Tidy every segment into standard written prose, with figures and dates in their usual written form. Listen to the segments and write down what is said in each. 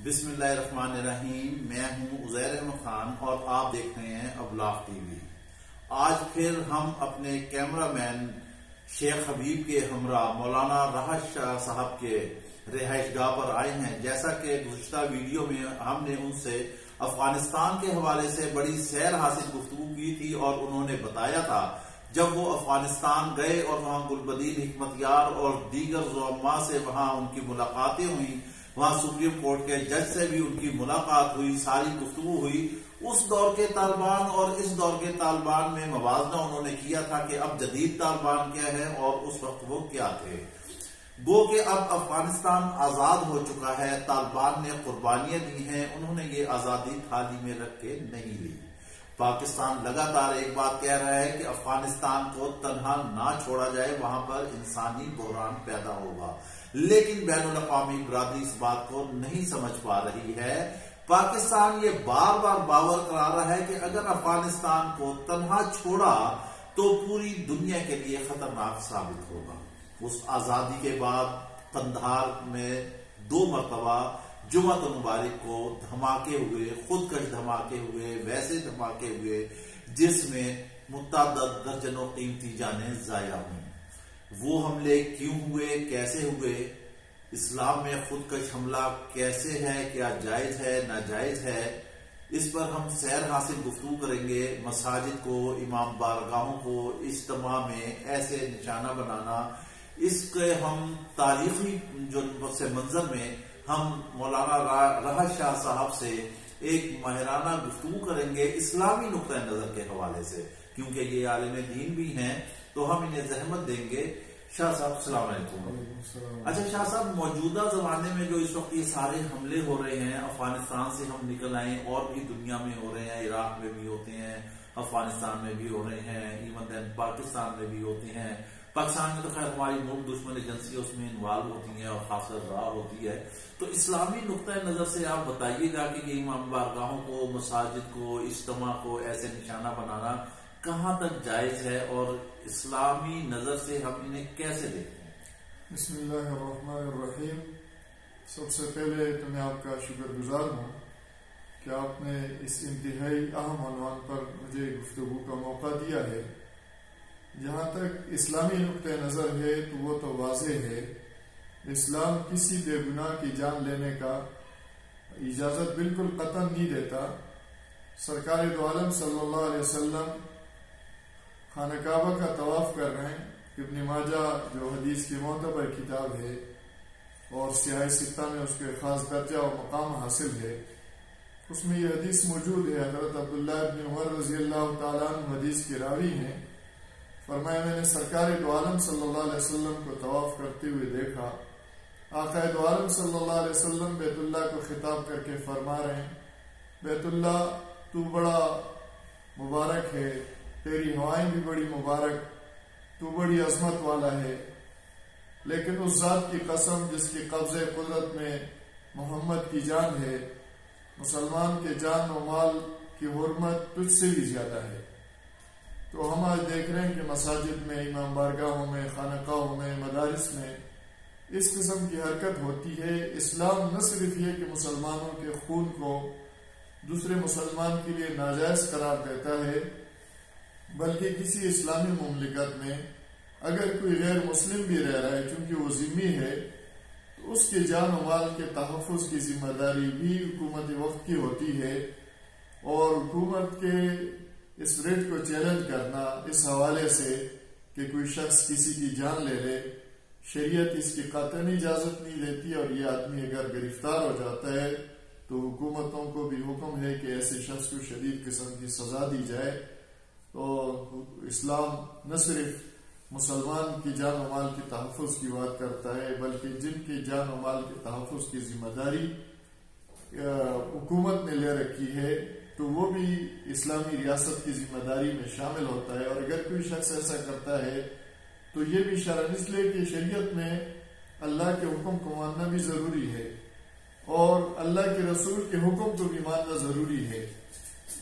بسم اللہ الرحمن الرحیم. میں ہوں عزیر احمد خان اور آپ دیکھ رہے ہیں ابلاغ ٹی وی. آج پھر ہم اپنے کیمرہ مین شیخ حبیب کے ہمراہ مولانا راحت شاہ صاحب کے رہائش گاہ پر آئے ہیں. جیسا کہ گزشتہ ویڈیو میں ہم نے ان سے افغانستان کے حوالے سے بڑی سیر حاصل گفتگو کی تھی اور انہوں نے بتایا تھا جب وہ افغانستان گئے اور وہاں گلبدین حکمت یار اور دیگر زعماء سے وہاں ان کی ملاقاتیں ہوئیں، وہاں سپریم کورٹ کے جج سے بھی ان کی ملاقات ہوئی، ساری گفتگو ہوئی. اس دور کے طالبان اور اس دور کے طالبان میں موازنہ انہوں نے کیا تھا کہ اب جدید طالبان کیا ہے اور اس وقت وہ کیا تھے. گو کہ اب افغانستان آزاد ہو چکا ہے، طالبان نے قربانیاں دی ہیں، انہوں نے یہ آزادی تھالی میں رکھ کے نہیں لی. پاکستان لگاتار ایک بات کہہ رہا ہے کہ افغانستان کو تنہا نہ چھوڑا جائے، وہاں پر انسانی بحران پیدا ہوگا. لیکن بین الاقوامی برادری اس بات کو نہیں سمجھ پا رہی ہے. پاکستان یہ بار بار باور کرا رہا ہے کہ اگر افغانستان کو تنہا چھوڑا تو پوری دنیا کے لیے خطرناک ثابت ہوگا. اس آزادی کے بعد قندھار میں 2 مرتبہ جمعہ مبارک کو دھماکے ہوئے، خودکش دھماکے ہوئے، ویسے دھماکے ہوئے جس میں متعدد درجنوں قیمتی جانیں ضائع ہوئیں. وہ حملے کیوں ہوئے، کیسے ہوئے، اسلام میں خودکش حملہ کیسے ہے، کیا جائز ہے ناجائز ہے، اس پر ہم سیر حاصل گفتگو کریں گے. مساجد کو، امام بارگاہوں کو اجتماع میں ایسے نشانہ بنانا، اس کے ہم تاریخی جو منظر میں ہم مولانا راحت شاہ صاحب سے ایک ماہرانہ گفتگو کریں گے اسلامی نقطہ نظر کے حوالے سے، کیونکہ یہ عالم دین بھی ہیں تو ہم انہیں زحمت دیں گے. شاہ صاحب السلام علیکم. اچھا شاہ صاحب، موجودہ زمانے میں جو اس وقت یہ سارے حملے ہو رہے ہیں، افغانستان سے ہم نکل آئے اور بھی دنیا میں ہو رہے ہیں، عراق میں بھی ہوتے ہیں، افغانستان میں بھی ہو رہے ہیں، ایون دین پاکستان میں بھی ہوتے ہیں. پاکستان میں تو خیر ہماری ملک دشمن ایجنسی اس میں انوالو ہوتی ہیں اور خاص کر راہ ہوتی ہے. تو اسلامی نقطۂ نظر سے آپ بتائیے گا کہ یہ امام بارگاہوں کو، مساجد کو، اجتماع کو ایسے نشانہ بنانا کہاں تک جائز ہے اور اسلامی نظر سے ہم انہیں کیسے دیکھتے ہیں؟ بسم اللہ الرحمن الرحیم. سب سے پہلے تو میں آپ کا شکر گزار ہوں کہ آپ نے اس انتہائی اہم عنوان پر مجھے گفتگو کا موقع دیا ہے. جہاں تک اسلامی نقطۂ نظر ہے تو وہ تو واضح ہے، اسلام کسی بے گناہ کی جان لینے کا اجازت بالکل قطعا نہیں دیتا. سرکار دو عالم صلی اللہ علیہ وسلم خانہ کعبہ کا طواف کر رہے ہیں. ابن ماجہ جو حدیث کی معتبر کتاب ہے اور سیاہ ستہ میں اس کے خاص درجہ اور مقام حاصل ہے، اس میں یہ حدیث موجود ہے. حضرت عبداللہ ابن عمر رضی اللہ تعالیٰ عنہ حدیث کے راوی ہیں. فرمایا میں نے سرکار دو عالم صلی اللہ علیہ وسلم کو طواف کرتے ہوئے دیکھا. آقا دو عالم صلی اللہ علیہ وسلم بیت اللہ کو خطاب کر کے فرما رہے ہیں، بیت اللہ تو بڑا مبارک ہے، تیری ہوائیں بھی بڑی مبارک، تو بڑی عظمت والا ہے، لیکن اس ذات کی قسم جس کی قبضہ قدرت میں محمد کی جان ہے، مسلمان کے جان و مال کی حرمت تجھ سے بھی زیادہ ہے. تو ہم آج دیکھ رہے ہیں کہ مساجد میں، امام بارگاہوں میں، خانقاہوں میں، مدارس میں اس قسم کی حرکت ہوتی ہے. اسلام نہ صرف یہ کہ مسلمانوں کے خون کو دوسرے مسلمان کے لیے ناجائز قرار دیتا ہے، بلکہ کسی اسلامی مملکت میں اگر کوئی غیر مسلم بھی رہ رہا ہے، چونکہ وہ ذمہ ہے، تو اس کے جان و مال کے تحفظ کی ذمہ داری بھی حکومت وقت کی ہوتی ہے. اور حکومت کے اس ریٹ کو چیلنج کرنا اس حوالے سے کہ کوئی شخص کسی کی جان لے لے، شریعت اس کی قطعی اجازت نہیں دیتی. اور یہ آدمی اگر گرفتار ہو جاتا ہے تو حکومتوں کو بھی حکم ہے کہ ایسے شخص کو شدید قسم کی سزا دی جائے. تو اسلام نہ صرف مسلمان کی جان و مال کے تحفظ کی بات کرتا ہے، بلکہ جن کی جان و مال کے تحفظ کی ذمہ داری حکومت نے لے رکھی ہے تو وہ بھی اسلامی ریاست کی ذمہ داری میں شامل ہوتا ہے. اور اگر کوئی شخص ایسا کرتا ہے تو یہ بھی شرعاً، اس لیے کہ شریعت میں اللہ کے حکم کو ماننا بھی ضروری ہے اور اللہ کے رسول کے حکم کو بھی ماننا ضروری ہے.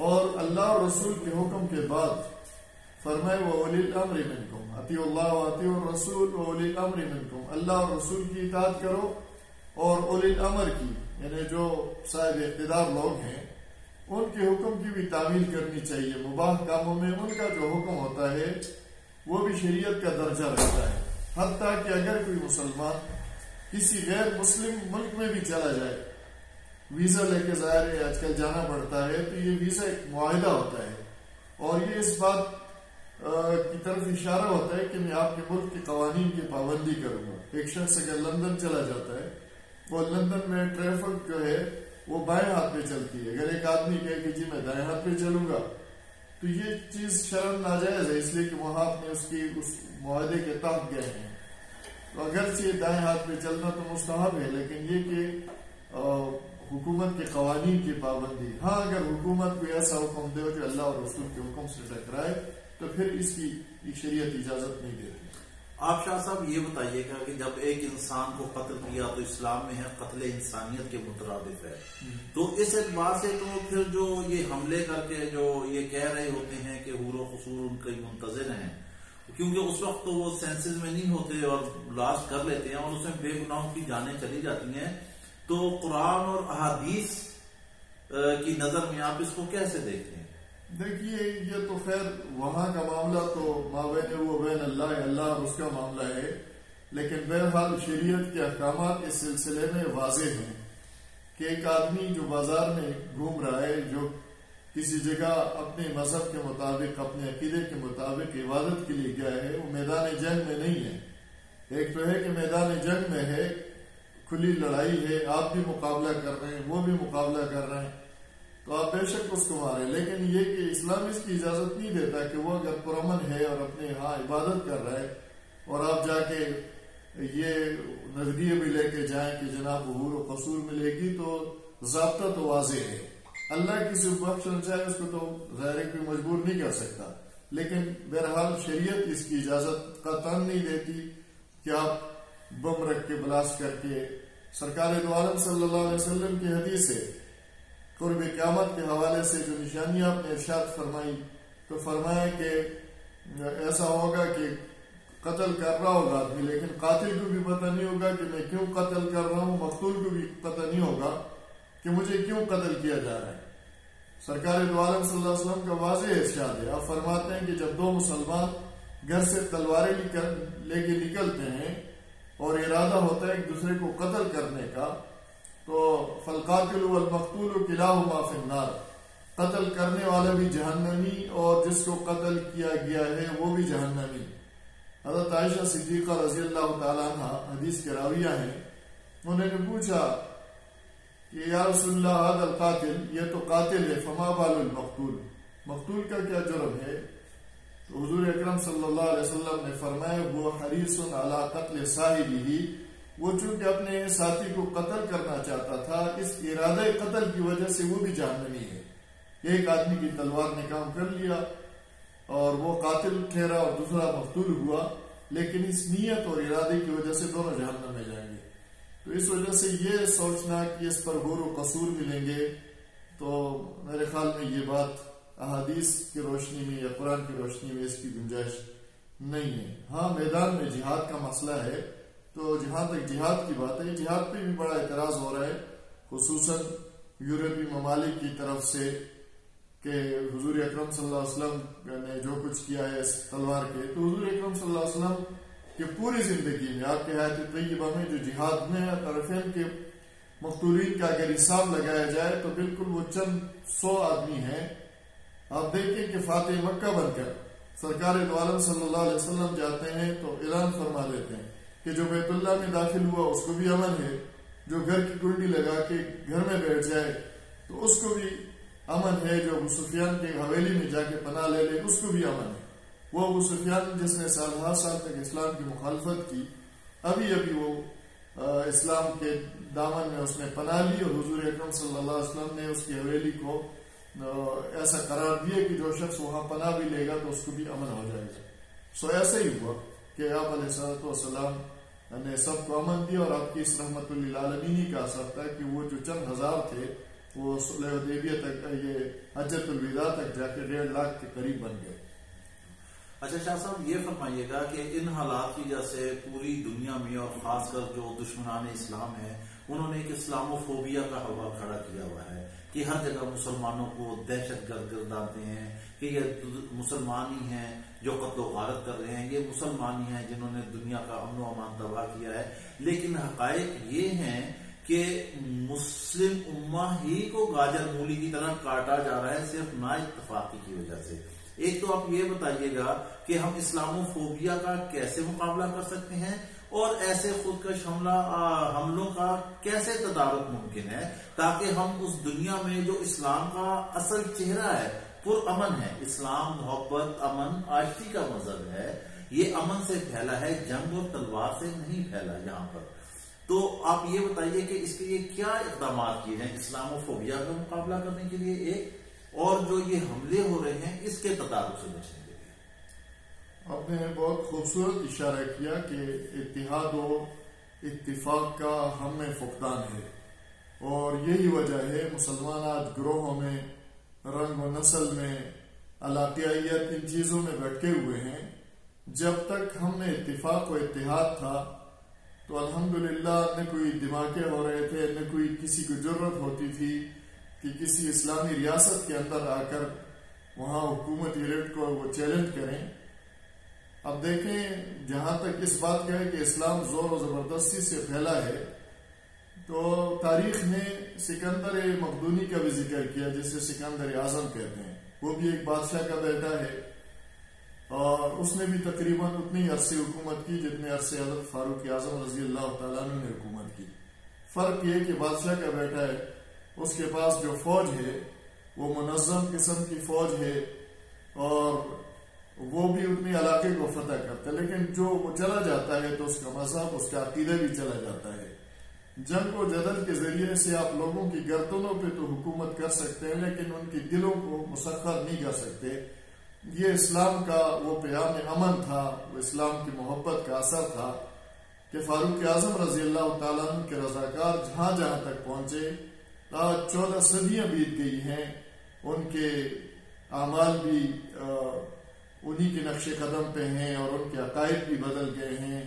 اور اللہ اور رسول کے حکم کے بعد فرمائے وَأُولِي الْأَمْرِ مِنْكُمْ، اطیعوا اللہ وَأَطِیعُوا الرَّسُولَ وَأُولِي الْأَمْرِ مِنْكُمْ، اللہ اور رسول کی اطاعت کرو اور اولی الامر کی، یعنی جو صاحب اقتدار لوگ ہیں ان کے حکم کی بھی تعمیل کرنی چاہیے. مباح کاموں میں ان کا جو حکم ہوتا ہے وہ بھی شریعت کا درجہ رکھتا ہے. حتیٰ کہ اگر کوئی مسلمان کسی غیر مسلم ملک میں بھی چلا جائے، ویزا لے کے ظاہر ہے آج کل جانا پڑتا ہے، تو یہ ویزا ایک معاہدہ ہوتا ہے اور یہ اس بات کی طرف اشارہ ہوتا ہے کہ میں آپ کے ملک کے قوانین کی پابندی کروں گا. ایک شخص اگر لندن چلا جاتا ہے اور لندن میں ٹریفک جو ہے وہ بائیں ہاتھ پہ چلتی ہے، اگر ایک آدمی کہے کہ جی میں دائیں ہاتھ پہ چلوں گا تو یہ چیز شرم ناجائز ہے، اس لیے کہ وہاں اپنے اس معاہدے کے تحت گئے ہیں. تو اگرچہ دائیں ہاتھ پہ چلنا تو مستحب ہے، لیکن یہ کہ حکومت کے قوانین کی پابندی. ہاں اگر حکومت کوئی ایسا حکم دے جو اللہ اور رسول کے حکم سے ٹکرائے تو پھر اس کی شریعت اجازت نہیں دیتی. آپ شاہ صاحب یہ بتائیے گا کہ جب ایک انسان کو قتل کیا تو اسلام میں ہے قتل انسانیت کے مترادف ہے، تو اس اعتبار سے تو پھر جو یہ حملے کر کے جو یہ کہہ رہے ہوتے ہیں کہ حور و قصور ان کے منتظر ہیں، کیونکہ اس وقت تو وہ سینسز میں نہیں ہوتے اور بلاسٹ کر لیتے ہیں اور اس میں بے گناہوں کی جانیں چلی جاتی ہیں، تو قرآن اور احادیث کی نظر میں آپ اس کو کیسے دیکھتے ہیں؟ دیکھیے یہ تو خیر وہاں کا معاملہ تو مابین و بین اللہ اور اس کا معاملہ ہے، لیکن بہرحال شریعت کے احکامات اس سلسلے میں واضح ہیں کہ ایک آدمی جو بازار میں گھوم رہا ہے، جو کسی جگہ اپنے مذہب کے مطابق اپنے عقیدے کے مطابق عبادت کے لیے گیا ہے، وہ میدان جنگ میں نہیں ہے. ایک تو ہے کہ میدان جنگ میں ہے، کھلی لڑائی ہے، آپ بھی مقابلہ کر رہے ہیں وہ بھی مقابلہ کر رہے ہیں، تو آپ بے شک اس کو ماریں. لیکن یہ کہ اسلام اس کی اجازت نہیں دیتا کہ وہ اگر پرامن ہے اور اپنے ہاں عبادت کر رہا ہے اور آپ جا کے یہ نظریے بھی لے کے جائیں کہ جناب حور و قصور ملے گی، تو ضابطہ تو واضح ہے. اللہ کسی بخشنا چاہے اس کو تو ظاہر کوئی مجبور نہیں کر سکتا، لیکن بہرحال شریعت اس کی اجازت قطعاً نہیں دیتی کہ آپ بم رکھ کے بلاسٹ کر کے. سرکار دو عالم صلی اللہ علیہ وسلم کی حدیث ہے قرب قیامت کے حوالے سے جو نشانیاں آپ نے ارشاد فرمائی، تو فرمایا کہ ایسا ہوگا کہ قتل کر رہا ہوگا آدمی، لیکن قاتل کو بھی پتہ نہیں ہوگا کہ میں کیوں قتل کر رہا ہوں، مقتول کو بھی پتہ نہیں ہوگا کہ مجھے کیوں قتل کیا جا رہا ہے. سرکار دو عالم صلی اللہ علیہ وسلم کا واضح ارشاد ہے. آپ فرماتے ہیں کہ جب دو مسلمان گھر سے تلواریں لے کے نکلتے ہیں اور ارادہ ہوتا ہے ایک دوسرے کو قتل کرنے کا، تو فالقاتل والمقتول کلاہما فی النار، قتل کرنے والا بھی جہنمی اور جس کو قتل کیا گیا ہے وہ بھی جہنمی. حضرت عائشہ صدیقہ رضی اللہ تعالیٰ عنہ حدیث کے راویہ ہیں، انہوں نے پوچھا کہ یا رسول اللہ هذا القاتل، یہ تو قاتل ہے، فما بال المقتول، مقتول کا کیا جرم ہے؟ تو حضور اکرم صلی اللہ علیہ وسلم نے فرمایا وہ حریص علی قتل صاحبہ، وہ چونکہ اپنے ساتھی کو قتل کرنا چاہتا تھا، اس ارادہ قتل کی وجہ سے وہ بھی جہنمی ہے. ایک آدمی کی تلوار نے کام کر لیا اور وہ قاتل ٹھہرا اور دوسرا مقتول ہوا، لیکن اس نیت اور ارادے کی وجہ سے دونوں جہنم میں جائیں گے. تو اس وجہ سے یہ سوچنا کہ اس پر غور و قصور ملیں گے، تو میرے خیال میں یہ بات احادیث کی روشنی میں یا قرآن کی روشنی میں اس کی گنجائش نہیں ہے. ہاں میدان میں جہاد کا مسئلہ ہے، تو جہاں تک جہاد کی بات ہے، جہاد پہ بھی بڑا اعتراض ہو رہا ہے، خصوصاً یورپی ممالک کی طرف سے کہ حضور اکرم صلی اللہ علیہ وسلم نے جو کچھ کیا ہے اس تلوار کے، تو حضور اکرم صلی اللہ علیہ وسلم کہ پوری زندگی میں آپ کے حیات طیبہ میں جو جہاد میں طرفین کے مقتولین کا اگر حساب لگایا جائے تو بالکل وہ چند 100 آدمی ہیں. آپ دیکھیں کہ فاتح مکہ بن کر سرکار دو عالم صلی اللہ علیہ وسلم جاتے ہیں تو اعلان فرما دیتے ہیں کہ جو بیت اللہ میں داخل ہوا اس کو بھی امن ہے، جو گھر کی کنڈی لگا کے گھر میں بیٹھ جائے تو اس کو بھی امن ہے، جو ابو سفیان کے حویلی میں جا کے پناہ لے لے اس کو بھی امن ہے. وہ ابو سفیان جس نے سال تک اسلام کی مخالفت کی، ابھی وہ اسلام کے دامن میں اس نے پناہ لی اور حضور اکرم صلی اللہ علیہ وسلم نے اس کی حویلی کو ایسا قرار دیا کہ جو شخص وہاں پناہ بھی لے گا تو اس کو بھی امن ہو جائے گا. سو ایسا ہی ہوا کہ آپ علیہ الصلوۃ والسلام نے سب کو امن دیا، اور آپ کی اس رحمت للعالمین ہی کا اثر تھا کہ وہ جو چند ہزار تھے وہ صلح حدیبیہ تک یہ حجۃ الوداع تک جا کے 1.5 لاکھ کے قریب بن گئے. اچھا شاہ صاحب یہ فرمائیے گا کہ ان حالات کی وجہ سے پوری دنیا میں اور خاص کر جو دشمنان اسلام ہے انہوں نے ایک اسلاموفوبیا کا ہوا کھڑا کیا ہوا ہے کہ ہر جگہ مسلمانوں کو دہشت گرد گرداتے ہیں کہ یہ مسلمان ہی ہیں جو قتل و غارت کر رہے ہیں، یہ مسلمان ہی ہیں جنہوں نے دنیا کا امن و امان تباہ کیا ہے. لیکن حقائق یہ ہیں کہ مسلم امہ ہی کو گاجر مولی کی طرح کاٹا جا رہا ہے صرف نا اتفاقی کی وجہ سے. ایک تو آپ یہ بتائیے گا کہ ہم اسلاموفوبیا کا کیسے مقابلہ کر سکتے ہیں اور ایسے خودکش حملوں کا کیسے تدارک ممکن ہے تاکہ ہم اس دنیا میں جو اسلام کا اصل چہرہ ہے پر امن ہے، اسلام محبت امن عاشقی کا مذہب ہے، یہ امن سے پھیلا ہے، جنگ اور تلوار سے نہیں پھیلا یہاں پر. تو آپ یہ بتائیے کہ اس کے لیے کیا اقدامات کیے ہیں اسلاموفوبیا کا مقابلہ کرنے کے لیے ایک، اور جو یہ حملے ہو رہے ہیں اس کے تدارک سے بچنے کے لیے. آپ نے بہت خوبصورت اشارہ کیا کہ اتحاد و اتفاق کا ہم میں فقدان ہے، اور یہی وجہ ہے مسلمان آج گروہوں میں، رنگ و نسل میں، علاقائیت، ان چیزوں میں بھٹکے ہوئے ہیں. جب تک ہم میں اتفاق و اتحاد تھا تو الحمدللہ نہ کوئی دھماکے ہو رہے تھے، نہ کوئی کسی کو ضرورت ہوتی تھی کہ کسی اسلامی ریاست کے اندر آ کر وہاں حکومت ایلیٹ کو وہ چیلنج کریں. اب دیکھیں جہاں تک اس بات کا ہے کہ اسلام زور و زبردستی سے پھیلا ہے، تو تاریخ نے سکندر مقدونی کا بھی ذکر کیا جسے سکندر اعظم کہتے ہیں. وہ بھی ایک بادشاہ کا بیٹا ہے اور اس نے بھی تقریباً اتنی عرصے حکومت کی جتنے عرصے حضرت فاروق اعظم رضی اللہ تعالیٰ عنہ نے حکومت کی. فرق یہ کہ بادشاہ کا بیٹا ہے، اس کے پاس جو فوج ہے وہ منظم قسم کی فوج ہے اور وہ بھی اتنی علاقے کو فتح کرتا ہے، لیکن جو وہ چلا جاتا ہے تو اس کا مذہب، اس کا عقیدہ بھی چلا جاتا ہے. جنگ و جدل کے ذریعے سے آپ لوگوں کی گردنوں پہ تو حکومت کر سکتے ہیں لیکن ان کی دلوں کو مسخر نہیں کر سکتے. یہ اسلام کا وہ پیام امن تھا، وہ اسلام کی محبت کا اثر تھا کہ فاروق اعظم رضی اللہ تعالیٰ عنہ کے رضاکار جہاں جہاں تک پہنچے، آج 14 صدیاں بیت گئی ہیں، ان کے اعمال بھی انہی کے نقش قدم پہ ہیں اور ان کے عقائد بھی بدل گئے ہیں،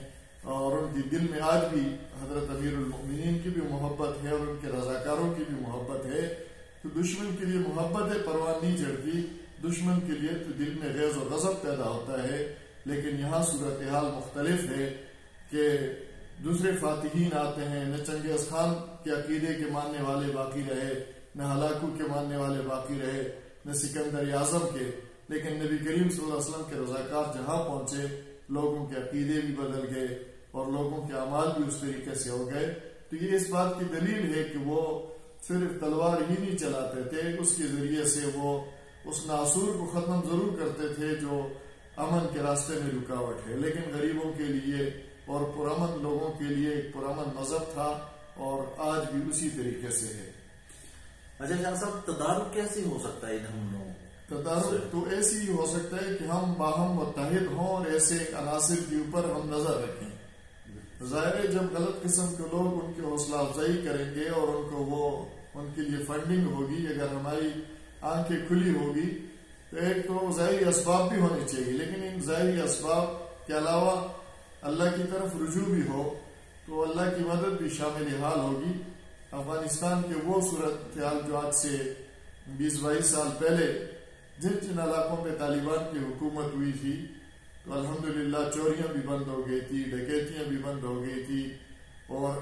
اور ان کے دل میں آج بھی حضرت امیر المؤمنین کی بھی محبت ہے اور ان کے رضاکاروں کی بھی محبت ہے. تو دشمن کے لیے محبت ہے، پرواہ نہیں چڑھتی، دشمن کے لیے تو دل میں غیظ و غضب پیدا ہوتا ہے. لیکن یہاں صورتحال مختلف ہے کہ دوسرے فاتحین آتے ہیں، نہ چنگیز خان کے عقیدے کے ماننے والے باقی رہے، نہ ہلاکو کے ماننے والے باقی رہے، نہ سکندر اعظم کے، لیکن نبی کریم صلی اللہ علیہ وسلم کے رضاکار جہاں پہنچے لوگوں کے عقیدے بھی بدل گئے اور لوگوں کے اعمال بھی اس طریقے سے ہو گئے. تو یہ اس بات کی دلیل ہے کہ وہ صرف تلوار ہی نہیں چلاتے تھے، اس کے ذریعے سے وہ اس ناصور کو ختم ضرور کرتے تھے جو امن کے راستے میں رکاوٹ ہے، لیکن غریبوں کے لیے اور پرامن لوگوں کے لیے ایک پرامن مذہب تھا اور آج بھی اسی طریقے سے ہے. اچھا شاہ صاحب، تدارک کیسے ہو سکتا ہے ان حملوں؟ تدارک تو ایسی ہی ہو سکتا ہے کہ ہم باہم متحد ہوں اور ایسے عناصر کے اوپر ہم نظر رکھیں. ظاہر ہے جب غلط قسم کے لوگ ان کی حوصلہ افزائی کریں گے اور ان کو وہ ان کے لیے فنڈنگ ہوگی، اگر ہماری آنکھیں کھلی ہوگی تو ایک تو ظاہری اسباب بھی ہونے چاہیے، لیکن ان ظاہری اسباب کے علاوہ اللہ کی طرف رجوع بھی ہو تو اللہ کی مدد بھی شامل حال ہوگی. افغانستان کے وہ صورتحال جو آج سے 20-22 سال پہلے جن علاقوں پہ طالبان کی حکومت ہوئی تھی تو الحمدللہ چوریاں بھی بند ہو گئی تھی، ڈکیتیاں بھی بند ہو گئی تھی، اور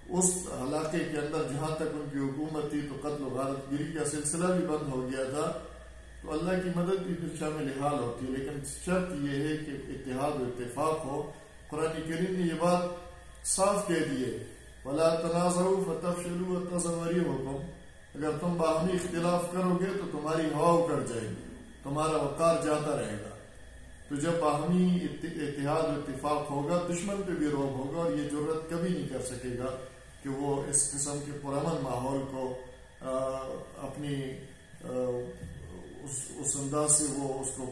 اس علاقے کے اندر جہاں تک ان کی حکومت تھی تو قتل و غارت گری کا سلسلہ بھی بند ہو گیا تھا. تو اللہ کی مدد بھی پھر شامل حال ہوتی ہے، لیکن شرط یہ ہے کہ اتحاد و اتفاق ہو. قرآن کریم نے یہ بات صاف کہہ دی ہے، وَلَا تَنَازَعُوا فَتَفْشَلُوا وَتَذْهَبَ رِيحُكُمْ. اگر تم باہمی اختلاف کرو گے تو تمہاری ہوا اکڑ جائے گی، تمہارا وقار جاتا رہے گا. تو جب باہمی اتحاد و اتفاق ہوگا دشمن پہ بھی روب ہوگا اور یہ جرت کبھی نہیں کر سکے گا کہ وہ اس قسم کے پرامن ماحول کو اپنی اس انداز سے وہ اس کو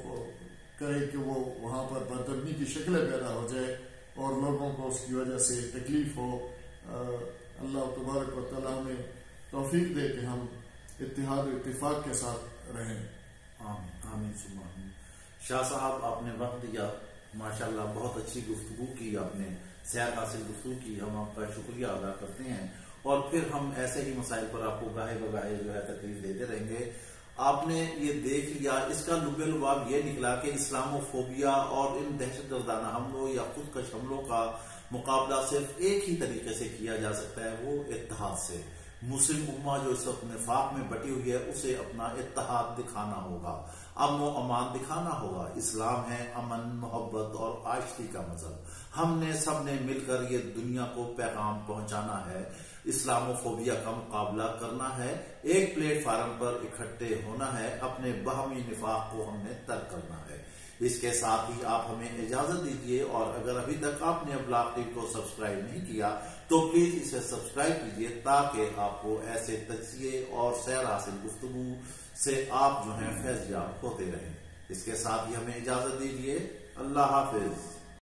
کرے کہ وہ وہاں پر بدترمی کی شکلیں پیدا ہو جائے اور لوگوں کو اس کی وجہ سے تکلیف ہو. اللہ تبارک و تعالیٰ ہمیں توفیق دے کہ ہم اتحاد و اتفاق کے ساتھ رہیں. آمین آمین ثم آمین. شاہ صاحب آپ نے وقت دیا، ماشاءاللہ بہت اچھی گفتگو کی، آپ نے سیر حاصل گفتگو کی، ہم آپ کا شکریہ ادا کرتے ہیں. اور پھر ہم ایسے ہی مسائل پر آپ کو گاہے بگاہے جو ہے تکلیف دیتے رہیں گے۔ آپ نے یہ دیکھ لیا، اس کا لب لباب یہ نکلا کہ اسلام و فوبیا اور ان دہشت گردانہ حملوں یا خودکش حملوں کا مقابلہ صرف ایک ہی طریقے سے کیا جا سکتا ہے، وہ اتحاد سے۔ مسلم امہ جو اس وقت نفاق میں بٹی ہوئی ہے، اسے اپنا اتحاد دکھانا ہوگا، امن و امان دکھانا ہوگا۔ اسلام ہے امن، محبت اور آشتی کا مذہب۔ ہم نے سب نے مل کر یہ دنیا کو پیغام پہنچانا ہے، اسلام و فوبیا کا مقابلہ کرنا ہے، ایک پلیٹ فارم پر اکٹھے ہونا ہے، اپنے باہمی نفاق کو ہم نے ترک کرنا ہے۔ اس کے ساتھ ہی آپ ہمیں اجازت دیجیے، اور اگر ابھی تک آپ نے ابلاغ ٹی وی کو سبسکرائب نہیں کیا تو پلیز اسے سبسکرائب کیجیے، تاکہ آپ کو ایسے تجزیے اور سیر حاصل گفتگو سے آپ جو ہیں فیض یاب ہوتے رہیں۔ اس کے ساتھ ہی ہمیں اجازت دیجیے، اللہ حافظ۔